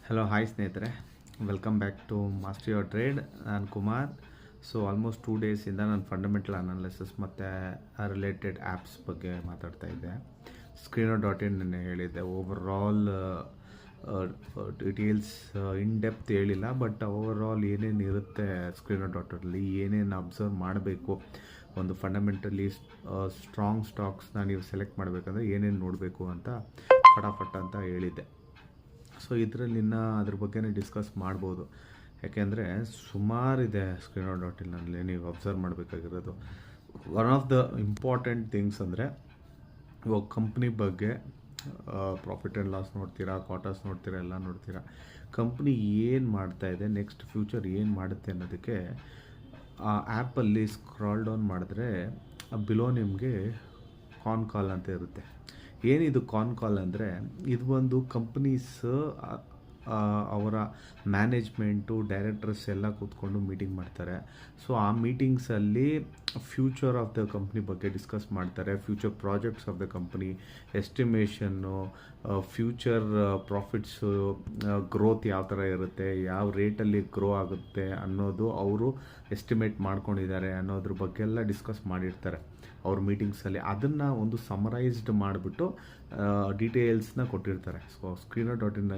Hello hi ಸ್ನೇಹಿತರೆ, welcome back to master your trade. ನಾನು Kumar. So almost 2 ಡೇಸಿಂದ ನಾನು ಫಂಡಮೆಂಟಲ್ ಅನಾಲಿಸಿಸ್ ಮತ್ತು ರಿಲೇಟೆಡ್ ಆ್ಯಪ್ಸ್ ಬಗ್ಗೆ ಮಾತಾಡ್ತಾ ಇದ್ದೆ. Screener.in ನೆನ್ನೆ ಹೇಳಿದ್ದೆ. ಓವರಾಲ್ ಡೀಟೇಲ್ಸ್ ಇನ್ ಡೆಪ್ತ್ ಹೇಳಿಲ್ಲ, ಬಟ್ ಓವರಾಲ್ ಏನೇನು ಇರುತ್ತೆ Screener.in ಏನೇನು ಅಬ್ಸರ್ವ್ ಮಾಡಬೇಕು, ಒಂದು ಫಂಡಮೆಂಟಲಿ ಸ್ಟ್ರಾಂಗ್ ಸ್ಟಾಕ್ಸ್ನ ನೀವು ಸೆಲೆಕ್ಟ್ ಮಾಡಬೇಕಂದ್ರೆ ಏನೇನು ನೋಡಬೇಕು ಅಂತ ಫಟಾಫಟ್ ಅಂತ ಹೇಳಿದ್ದೆ. ಸೊ ಇದರಲ್ಲಿ ಅದ್ರ ಬಗ್ಗೆನೇ ಡಿಸ್ಕಸ್ ಮಾಡ್ಬೋದು. ಯಾಕೆಂದರೆ ಸುಮಾರಿದೆ Screener.in ನೀವು ಅಬ್ಸರ್ವ್ ಮಾಡಬೇಕಾಗಿರೋದು. One of the important things ಅಂದರೆ ಇವಾಗ ಕಂಪ್ನಿ ಬಗ್ಗೆ ಪ್ರಾಫಿಟ್ ಆ್ಯಂಡ್ ಲಾಸ್ ನೋಡ್ತೀರಾ, ಕ್ವಾರ್ಟರ್ಸ್ ನೋಡ್ತೀರಾ, ಎಲ್ಲ ನೋಡ್ತೀರಾ. ಕಂಪ್ನಿ ಏನು ಮಾಡ್ತಾಯಿದೆ, ನೆಕ್ಸ್ಟ್ ಫ್ಯೂಚರ್ ಏನು ಮಾಡುತ್ತೆ ಅನ್ನೋದಕ್ಕೆ ಆ ಆ್ಯಪಲ್ಲಿ ಸ್ಕ್ರಾಲ್ ಡೌನ್ ಮಾಡಿದ್ರೆ ಬಿಲೋ ನಿಮಗೆ ಕಾನ್ ಕಾಲ್ ಅಂತ ಇರುತ್ತೆ. ಏನಿದು ಕಾನ್ ಕಾಲ್ ಅಂದರೆ, ಇದು ಒಂದು ಕಂಪ್ನೀಸ್ ಅವರ ಮ್ಯಾನೇಜ್ಮೆಂಟು, ಡೈರೆಕ್ಟರ್ಸ್ ಎಲ್ಲ ಕೂತ್ಕೊಂಡು ಮೀಟಿಂಗ್ ಮಾಡ್ತಾರೆ. ಸೊ ಆ ಮೀಟಿಂಗ್ಸಲ್ಲಿ ಫ್ಯೂಚರ್ ಆಫ್ ದ ಕಂಪ್ನಿ ಬಗ್ಗೆ ಡಿಸ್ಕಸ್ ಮಾಡ್ತಾರೆ. Future projects of the company, ಎಸ್ಟಿಮೇಷನ್ನು, ಫ್ಯೂಚರ್ ಪ್ರಾಫಿಟ್ಸು, ಗ್ರೋತ್ ಯಾವ ಥರ ಇರುತ್ತೆ, ಯಾವ ರೇಟಲ್ಲಿ ಗ್ರೋ ಆಗುತ್ತೆ ಅನ್ನೋದು ಅವರು ಎಸ್ಟಿಮೇಟ್ ಮಾಡ್ಕೊಂಡಿದ್ದಾರೆ ಅನ್ನೋದ್ರ ಬಗ್ಗೆ ಎಲ್ಲ ಡಿಸ್ಕಸ್ ಮಾಡಿರ್ತಾರೆ ಅವ್ರ ಮೀಟಿಂಗ್ಸಲ್ಲಿ. ಅದನ್ನು ಒಂದು ಸಮರೈಸ್ಡ್ ಮಾಡಿಬಿಟ್ಟು ಡೀಟೇಲ್ಸ್ನ ಕೊಟ್ಟಿರ್ತಾರೆ. ಸೊ Screener.in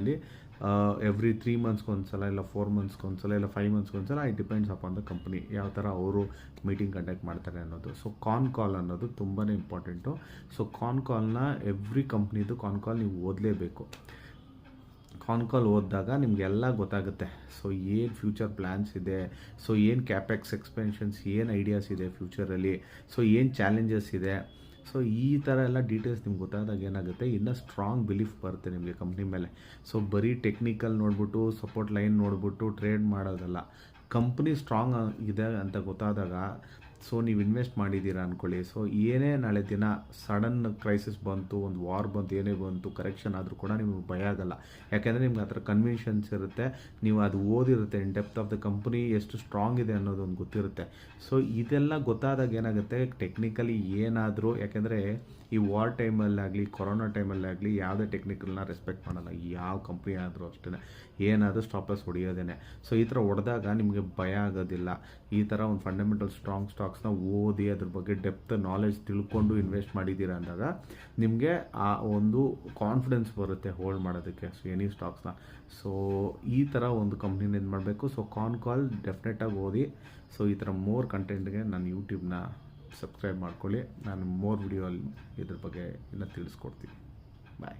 ಎವ್ರಿ 3 ಮಂತ್ಸ್ಗೊಂದ್ಸಲ, ಇಲ್ಲ 4 ಮಂತ್ಸ್ಗೊಂದ್ಸಲ, ಇಲ್ಲ 5 ಮಂತ್ಸ್ಗೊಂದ್ಸಲ, it depends upon the company ಯಾವ ಥರ ಅವರು ಮೀಟಿಂಗ್ ಕಂಡಕ್ಟ್ ಮಾಡ್ತಾರೆ ಅನ್ನೋದು. ಸೊ ಕಾನ್ ಕಾಲ್ ಅನ್ನೋದು ತುಂಬಾ ಇಂಪಾರ್ಟೆಂಟು. ಸೊ ಕಾನ್ ಕಾಲ್ನ ಎವ್ರಿ ಕಂಪ್ನಿದು ಕಾನ್ ಕಾಲ್ ನೀವು ಓದಲೇಬೇಕು. ಕಾನ್ ಕಾಲ್ ಓದಿದಾಗ ನಿಮಗೆಲ್ಲ ಗೊತ್ತಾಗುತ್ತೆ. ಸೊ ಏನು ಫ್ಯೂಚರ್ ಪ್ಲ್ಯಾನ್ಸ್ ಇದೆ, ಸೊ ಏನು ಕ್ಯಾಪೆಕ್ಸ್ ಎಕ್ಸ್ಪೆನ್ಷನ್ಸ್, ಏನು ಐಡಿಯಾಸ್ ಇದೆ ಫ್ಯೂಚರಲ್ಲಿ, ಸೊ ಏನು ಚಾಲೆಂಜಸ್ ಇದೆ. ಸೊ ಈ ಥರ ಎಲ್ಲ ಡೀಟೇಲ್ಸ್ ನಿಮ್ಗೆ ಗೊತ್ತಾದಾಗ ಏನಾಗುತ್ತೆ, ಇನ್ನೂ ಸ್ಟ್ರಾಂಗ್ ಬಿಲೀಫ್ ಬರುತ್ತೆ ನಿಮಗೆ ಕಂಪ್ನಿ ಮೇಲೆ. ಸೊ ಬರೀ ಟೆಕ್ನಿಕಲ್ ನೋಡ್ಬಿಟ್ಟು, ಸಪೋರ್ಟ್ ಲೈನ್ ನೋಡ್ಬಿಟ್ಟು ಟ್ರೇಡ್ ಮಾಡೋದಲ್ಲ. ಕಂಪ್ನಿ ಸ್ಟ್ರಾಂಗ್ ಇದೆ ಅಂತ ಗೊತ್ತಾದಾಗ, ಸೊ ನೀವು ಇನ್ವೆಸ್ಟ್ ಮಾಡಿದ್ದೀರಾ ಅಂದ್ಕೊಳ್ಳಿ. ಸೊ ಏನೇ ನಾಳೆ ದಿನ ಸಡನ್ ಕ್ರೈಸಿಸ್ ಬಂತು, ಒಂದು ವಾರ್ ಬಂತು, ಏನೇ ಬಂತು, ಕರೆಕ್ಷನ್ ಆದರೂ ಕೂಡ ನಿಮಗೆ ಭಯ ಆಗಲ್ಲ. ಯಾಕೆಂದರೆ ನಿಮ್ಗೆ ಆ ಥರ ಕನ್ವಿನ್ಷನ್ಸ್ ಇರುತ್ತೆ, ನೀವು ಅದು ಓದಿರುತ್ತೆ. In depth of the company ಎಷ್ಟು ಸ್ಟ್ರಾಂಗ್ ಇದೆ ಅನ್ನೋದೊಂದು ಗೊತ್ತಿರುತ್ತೆ. ಸೊ ಇದೆಲ್ಲ ಗೊತ್ತಾದಾಗ ಏನಾಗುತ್ತೆ, ಟೆಕ್ನಿಕಲಿ ಏನಾದರೂ, ಯಾಕೆಂದರೆ ಈ ವಾರ್ ಟೈಮಲ್ಲಾಗಲಿ, ಕೊರೋನಾ ಟೈಮಲ್ಲಾಗಲಿ ಯಾವುದೇ ಟೆಕ್ನಿಕಲ್ನ ರೆಸ್ಪೆಕ್ಟ್ ಮಾಡಲ್ಲ. ಯಾವ ಕಂಪ್ನಿ ಆದರೂ ಅಷ್ಟೇ, ಏನಾದರೂ ಸ್ಟಾಪಸ್ ಹೊಡೆಯೋದೇನೆ. ಸೊ ಈ ಥರ ಹೊಡೆದಾಗ ನಿಮಗೆ ಭಯ ಆಗೋದಿಲ್ಲ. ಈ ಥರ ಒಂದು ಫಂಡಮೆಂಟಲ್ ಸ್ಟ್ರಾಂಗ್ ಸ್ಟಾಕ್ಸ್ನ ಓದಿ ಅದ್ರ ಬಗ್ಗೆ ಡೆಪ್ತ್ ನಾಲೆಜ್ ತಿಳ್ಕೊಂಡು ಇನ್ವೆಸ್ಟ್ ಮಾಡಿದ್ದೀರಾ ಅಂದಾಗ ನಿಮಗೆ ಆ ಒಂದು ಕಾನ್ಫಿಡೆನ್ಸ್ ಬರುತ್ತೆ ಹೋಲ್ಡ್ ಮಾಡೋದಕ್ಕೆ, ಸೊ ಎನಿ ಸ್ಟಾಕ್ಸ್ನ. ಸೊ ಈ ಥರ ಒಂದು ಕಂಪ್ನಿನ ಇದು ಮಾಡಬೇಕು. ಸೊ ಕಾನ್ ಕಾಲ್ ಡೆಫಿನೆಟಾಗಿ ಓದಿ. ಸೊ ಈ ಥರ ಮೋರ್ ಕಂಟೆಂಟ್ಗೆ ನಾನು ಯೂಟ್ಯೂಬ್ನ ಸಬ್ಸ್ಕ್ರೈಬ್ ಮಾಡ್ಕೊಳ್ಳಿ. ನಾನು ಮೋರ್ ವಿಡಿಯೋ ಇದ್ರ ಬಗ್ಗೆ ಇನ್ನೂ ತಿಳಿಸ್ಕೊಡ್ತೀನಿ. ಬಾಯ್.